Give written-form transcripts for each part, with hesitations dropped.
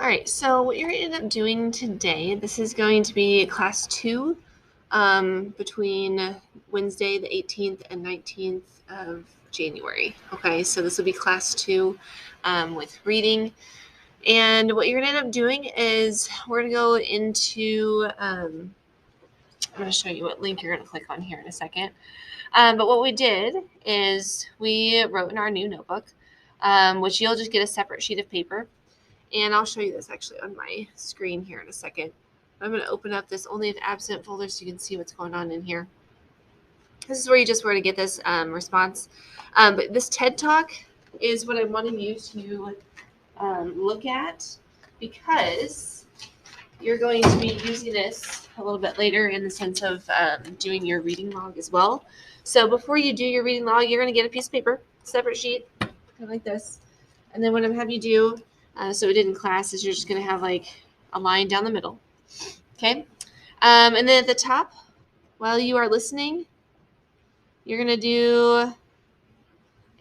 All right, so what you're going to end up doing today, this is going to be class 2 between Wednesday the 18th and 19th of January. Okay, so this will be class 2 with reading. And what you're going to end up doing is we're going to go into, I'm going to show you what link you're going to click on here in a second. But what we did is we wrote in our new notebook, which you'll just get a separate sheet of paper. And I'll show you this actually on my screen here in a second. I'm going to open up this only if absent folder so you can see what's going on in here. This is where you just were to get this response. But this TED Talk is what I wanted you to look at because you're going to be using this a little bit later in the sense of doing your reading log as well. So before you do your reading log, you're going to get a piece of paper, separate sheet, kind of like this. And then what I'm having you do, so we did in class, is you're just going to have like a line down the middle. Okay? And then at the top, while you are listening, you're going to do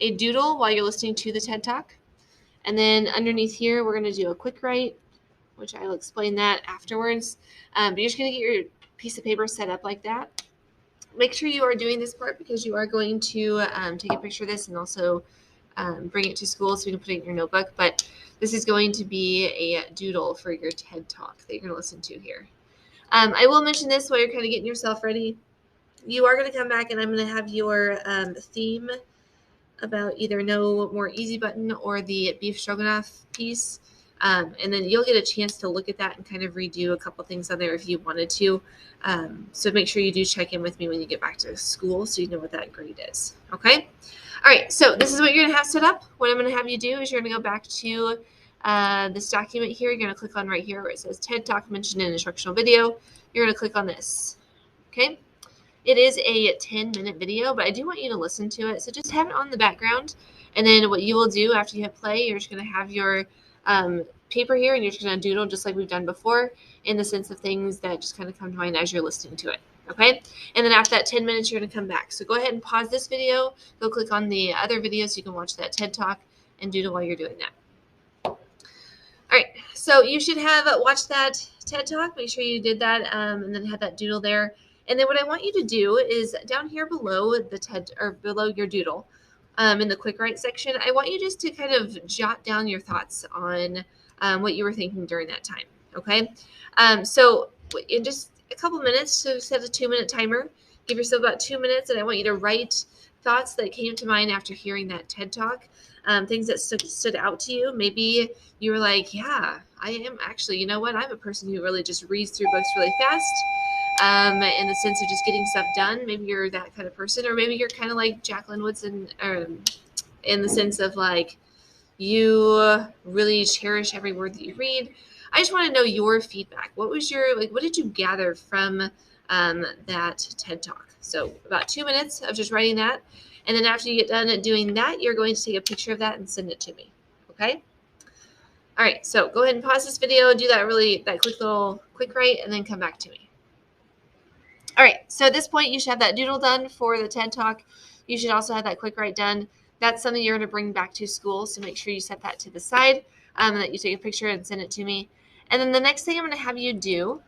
a doodle while you're listening to the TED Talk. And then underneath here, we're going to do a quick write, which I'll explain that afterwards. But you're just going to get your piece of paper set up like that. Make sure you are doing this part because you are going to take a picture of this and also bring it to school so you can put it in your notebook. But this is going to be a doodle for your TED Talk that you're going to listen to here. I will mention this while you're kind of getting yourself ready. You are going to come back and I'm going to have your theme about either No More Easy Button or the beef stroganoff piece. And then you'll get a chance to look at that and kind of redo a couple things on there if you wanted to. So make sure you do check in with me when you get back to school so you know what that grade is. Okay? All right, so this is what you're going to have set up. What I'm going to have you do is you're going to go back to this document here. You're going to click on right here where it says TED Talk mentioned in instructional video. You're going to click on this. Okay? It is a 10-minute video, but I do want you to listen to it. So just have it on the background. And then what you will do after you hit play, you're just going to have your paper here and you're just going to doodle just like we've done before in the sense of things that just kind of come to mind as you're listening to it. Okay? And then after that 10 minutes, you're going to come back. So go ahead and pause this video. Go click on the other video so you can watch that TED Talk and doodle while you're doing that. All right. So you should have watched that TED Talk. Make sure you did that and then have that doodle there. And then what I want you to do is down here below the TED or below your doodle in the quick write section, I want you just to kind of jot down your thoughts on what you were thinking during that time. Okay. So in just a couple minutes, so set a 2-minute timer, give yourself about 2 minutes. And I want you to write thoughts that came to mind after hearing that TED Talk, things that stood out to you. Maybe you were like, yeah, I am actually, you know what? I'm a person who really just reads through books really fast. In the sense of just getting stuff done. Maybe you're that kind of person, or maybe you're kind of like Jacqueline Woodson in the sense of like you really cherish every word that you read. I just want to know your feedback. What was your, like, what did you gather from that TED Talk? So about 2 minutes of just writing that. And then after you get done doing that, you're going to take a picture of that and send it to me. Okay? All right, so go ahead and pause this video, do that quick write, and then come back to me. All right, so at this point, you should have that doodle done for the TED Talk. You should also have that quick write done. That's something you're going to bring back to school, so make sure you set that to the side and that you take a picture and send it to me. And then the next thing I'm going to have you do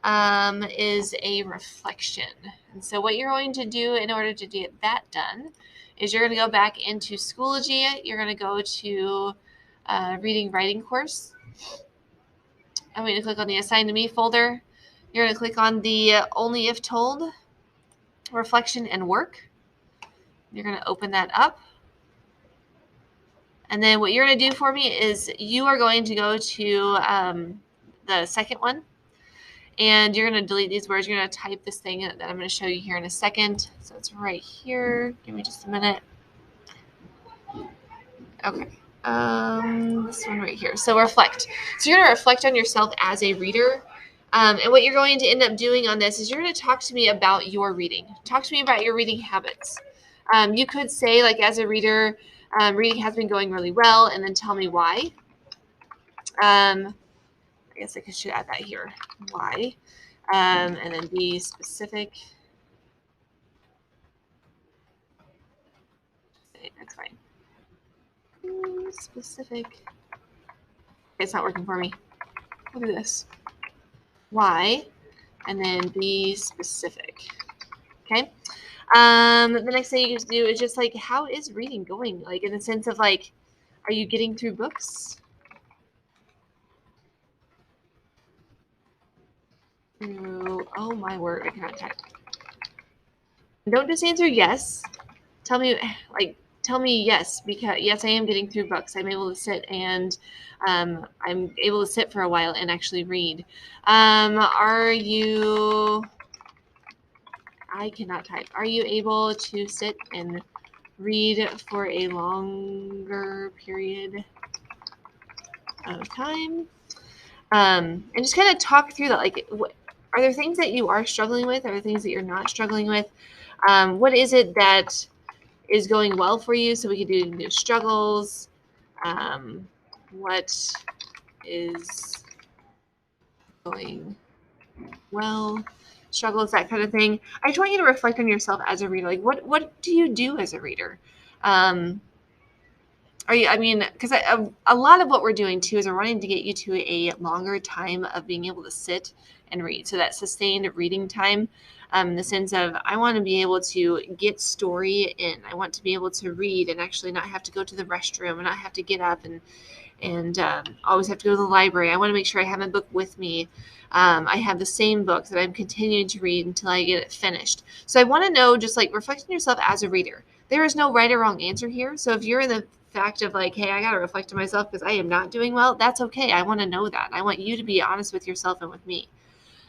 is a reflection. And so what you're going to do in order to get that done is you're going to go back into Schoology. You're going to go to Reading Writing course. I'm going to click on the Assign to Me folder. You're going to click on the Only If Told, Reflection and Work. You're going to open that up. And then what you're going to do for me is you are going to go to the second one. And you're going to delete these words. You're going to type this thing that I'm going to show you here in a second. So it's right here. Give me just a minute. Okay. This one right here. So reflect. So you're going to reflect on yourself as a reader. And what you're going to end up doing on this is you're going to talk to me about your reading. Talk to me about your reading habits. You could say, like, as a reader, reading has been going really well, and then tell me why. I guess I should add that here. Why? And then be specific. That's fine. Specific. It's not working for me. Look at this. Why? And then be specific. Okay. The next thing you can do is just like, how is reading going? Like in the sense of like, are you getting through books? Oh my word, I cannot type. Don't just answer yes. Tell me yes, because yes, I am getting through books. I'm able to sit and I'm able to sit for a while and actually read. Are you, I cannot type. Are you able to sit and read for a longer period of time? And just kind of talk through that. Like, are there things that you are struggling with? Are there things that you're not struggling with? What is it that is going well for you? So we could do new struggles. What is going well? Struggles, that kind of thing. I just want you to reflect on yourself as a reader. Like, what do you do as a reader? Because a lot of what we're doing too is we're wanting to get you to a longer time of being able to sit and read. So that sustained reading time, in the sense of I want to be able to get story in. I want to be able to read and actually not have to go to the restroom and not have to get up and always have to go to the library. I want to make sure I have a book with me. I have the same book that I'm continuing to read until I get it finished. So I want to know, just like reflect on yourself as a reader. There is no right or wrong answer here. So if you're in the fact of like, hey, I got to reflect on myself because I am not doing well, that's okay. I want to know that. I want you to be honest with yourself and with me.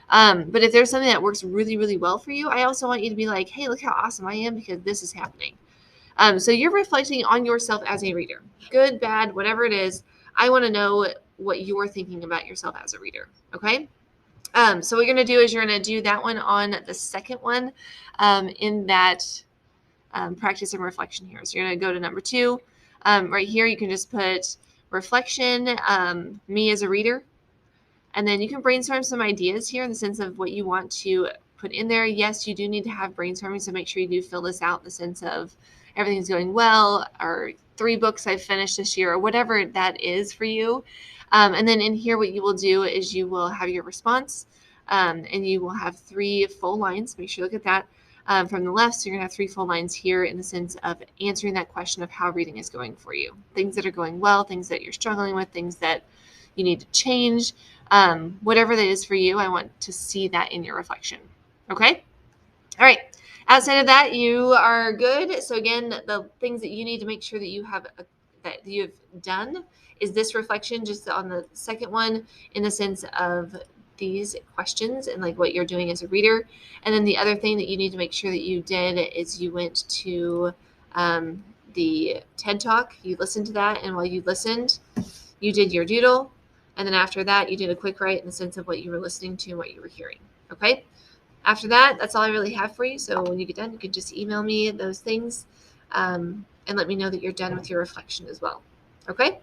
But if there's something that works really, really well for you, I also want you to be like, hey, look how awesome I am because this is happening. So you're reflecting on yourself as a reader, good, bad, whatever it is. I want to know what you're thinking about yourself as a reader. Okay. So what you're going to do is you're going to do that one on the second one in that practice and reflection here. So you're going to go to number 2. Right here, you can just put reflection, me as a reader. And then you can brainstorm some ideas here in the sense of what you want to put in there. Yes, you do need to have brainstorming, so make sure you do fill this out in the sense of everything's going well, or 3 books I've finished this year, or whatever that is for you. And then in here, what you will do is you will have your response, and you will have 3 full lines. Make sure you look at that from the left. So you're going to have 3 full lines here in the sense of answering that question of how reading is going for you. Things that are going well, things that you're struggling with, things that you need to change. Whatever that is for you, I want to see that in your reflection. Okay? All right. Outside of that, you are good. So again, the things that you need to make sure that you have done is this reflection just on the second one in the sense of these questions and like what you're doing as a reader. And then the other thing that you need to make sure that you did is you went to the TED Talk, you listened to that, and while you listened, you did your doodle. And then after that, you did a quick write in the sense of what you were listening to and what you were hearing. Okay? After that, that's all I really have for you. So when you get done, you can just email me those things and let me know that you're done with your reflection as well. Okay?